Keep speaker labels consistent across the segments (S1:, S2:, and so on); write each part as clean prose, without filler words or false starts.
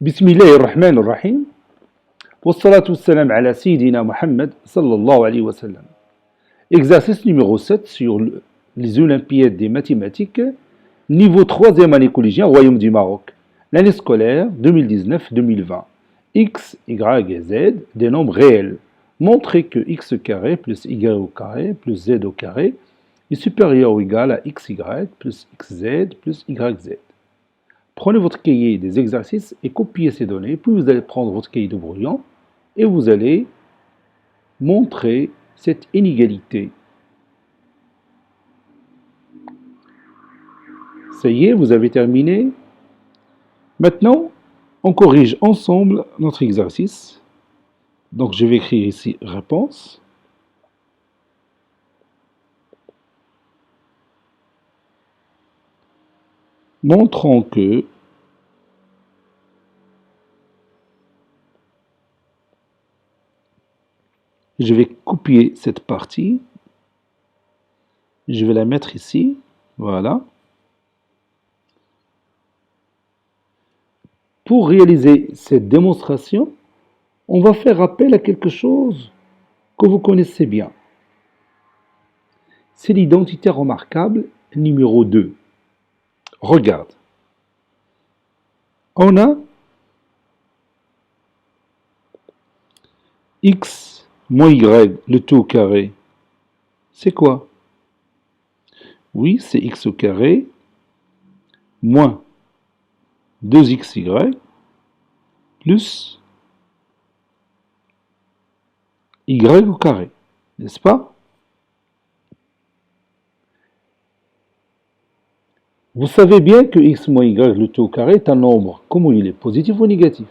S1: بسم الله الرحمن الرحيم والصلاة والسلام على سيدنا Mohammed sallallahu alayhi wa sallam. Exercice numéro 7 sur les Olympiades des mathématiques, niveau 3e année collégienne, Royaume du Maroc. L'année scolaire 2019-2020. X, Y et Z, des nombres réels. Montrez que x carré plus y au carré plus z au carré est supérieur ou égal à xy plus xz plus yz. Prenez votre cahier des exercices et copiez ces données, puis vous allez prendre votre cahier de brouillon et vous allez montrer cette inégalité. Ça y est, vous avez terminé. Maintenant, on corrige ensemble notre exercice. Donc, je vais écrire ici réponse. Montrons que je vais copier cette partie, je vais la mettre ici, voilà. Pour réaliser cette démonstration, on va faire appel à quelque chose que vous connaissez bien. C'est l'identité remarquable numéro 2. Regarde. On a x moins y, le tout au carré. C'est quoi? Oui, c'est x au carré moins 2xy plus y au carré. N'est-ce pas? Vous savez bien que x moins y, le tout au carré, est un nombre. Comment il est? Positif ou négatif?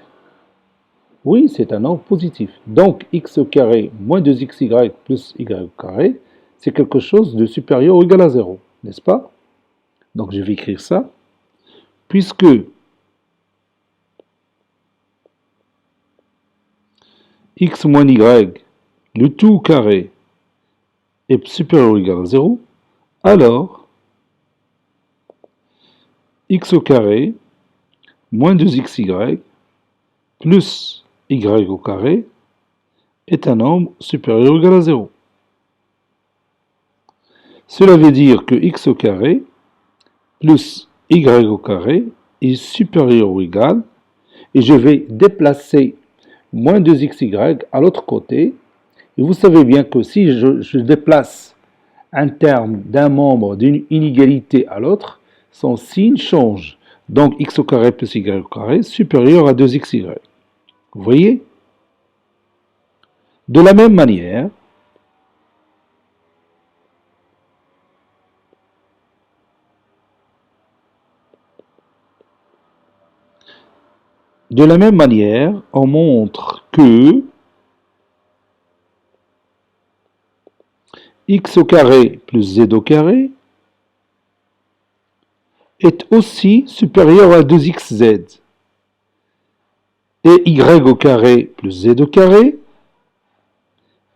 S1: Oui, c'est un nombre positif. Donc, x au carré moins 2xy plus y au carré, c'est quelque chose de supérieur ou égal à 0. N'est-ce pas? Donc, je vais écrire ça. Puisque x moins y, le tout au carré, est supérieur ou égal à 0, alors x au carré moins 2xy plus y au carré est un nombre supérieur ou égal à 0. Cela veut dire que x au carré plus y au carré est supérieur ou égal, et je vais déplacer moins 2xy à l'autre côté. Et vous savez bien que si je déplace un terme d'un membre d'une inégalité à l'autre, son signe change. Donc x au carré plus y au carré supérieur à 2xy. Vous voyez? De la même manière, on montre que x au carré plus z au carré est aussi supérieur à 2xz. Et y au carré plus z au carré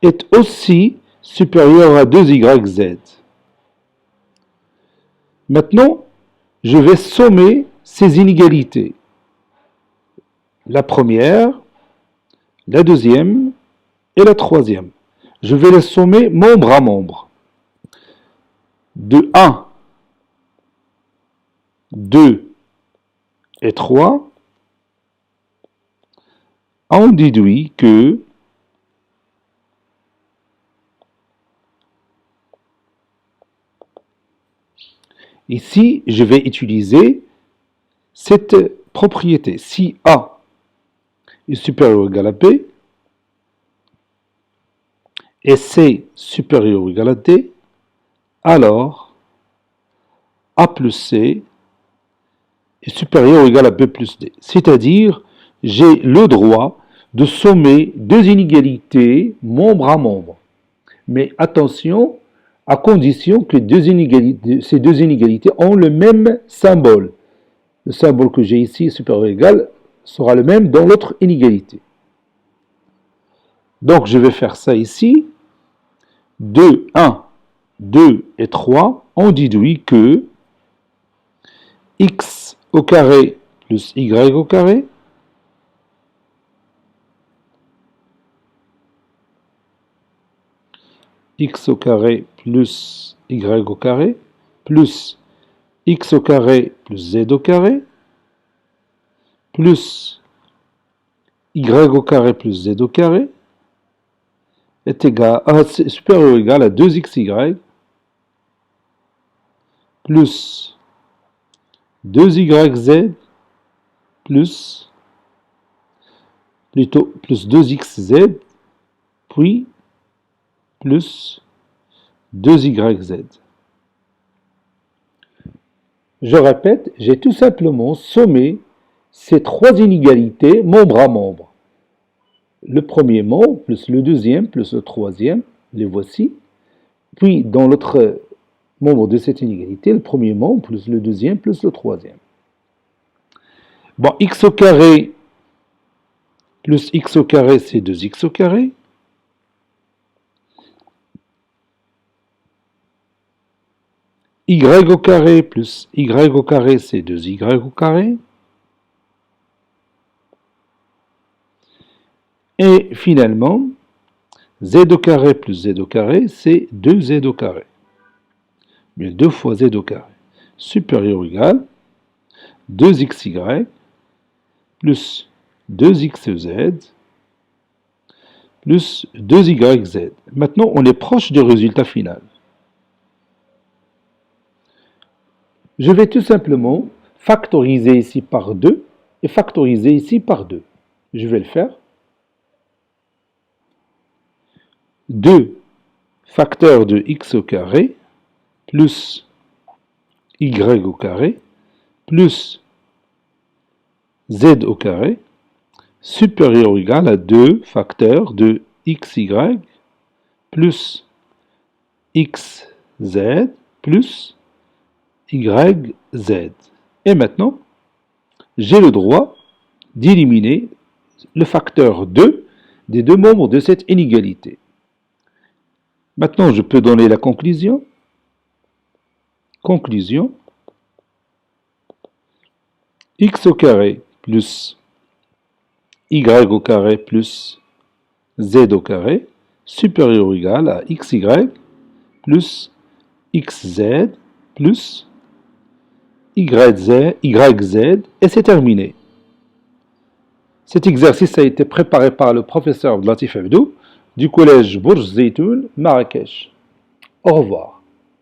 S1: est aussi supérieur à 2yz. Maintenant, je vais sommer ces inégalités. La première, la deuxième et la troisième. Je vais les sommer membre à membre. De 1, 2 et 3, on déduit que ici, je vais utiliser cette propriété. Si A est supérieur ou égal à B, et C supérieur ou égal à D, alors A plus C est supérieur ou égal à B plus D. C'est-à-dire, j'ai le droit de sommer deux inégalités membre à membre. Mais attention, à condition que ces deux inégalités ont le même symbole. Le symbole que j'ai ici, supérieur ou égal, sera le même dans l'autre inégalité. Donc, je vais faire ça ici. 2, 1, 2 et 3, on déduit que x au carré plus y au carré x au carré plus y au carré plus x au carré plus z au carré plus y au carré plus z au carré est égal à, supérieur ou égal à 2xy plus 2yz plus, plutôt, plus 2xz, puis plus 2yz. Je répète, j'ai tout simplement sommé ces trois inégalités membre à membre. Le premier membre plus le deuxième plus le troisième, les voici. Puis dans l'autre membre de cette inégalité, le premier membre plus le deuxième plus le troisième. Bon, x au carré plus x au carré, c'est 2x au carré. Y au carré plus y au carré, c'est 2y au carré. Et finalement, z au carré plus z au carré, c'est 2z au carré. Bien, 2 fois z au carré. Supérieur ou égal 2xy plus 2xz plus 2yz. Maintenant, on est proche du résultat final. Je vais tout simplement factoriser ici par 2 et factoriser ici par 2. Je vais le faire. 2 facteur de x au carré plus y au carré plus z au carré supérieur ou égal à 2 facteurs de xy plus xz plus yz. Et maintenant, j'ai le droit d'éliminer le facteur 2 des deux membres de cette inégalité. Maintenant, je peux donner la conclusion. Conclusion. X au carré plus y au carré plus z au carré supérieur ou égal à xy plus xz plus yz et c'est terminé. Cet exercice a été préparé par le professeur Latif Abdou du collège Bourj Zeytoun, Marrakech. Au revoir.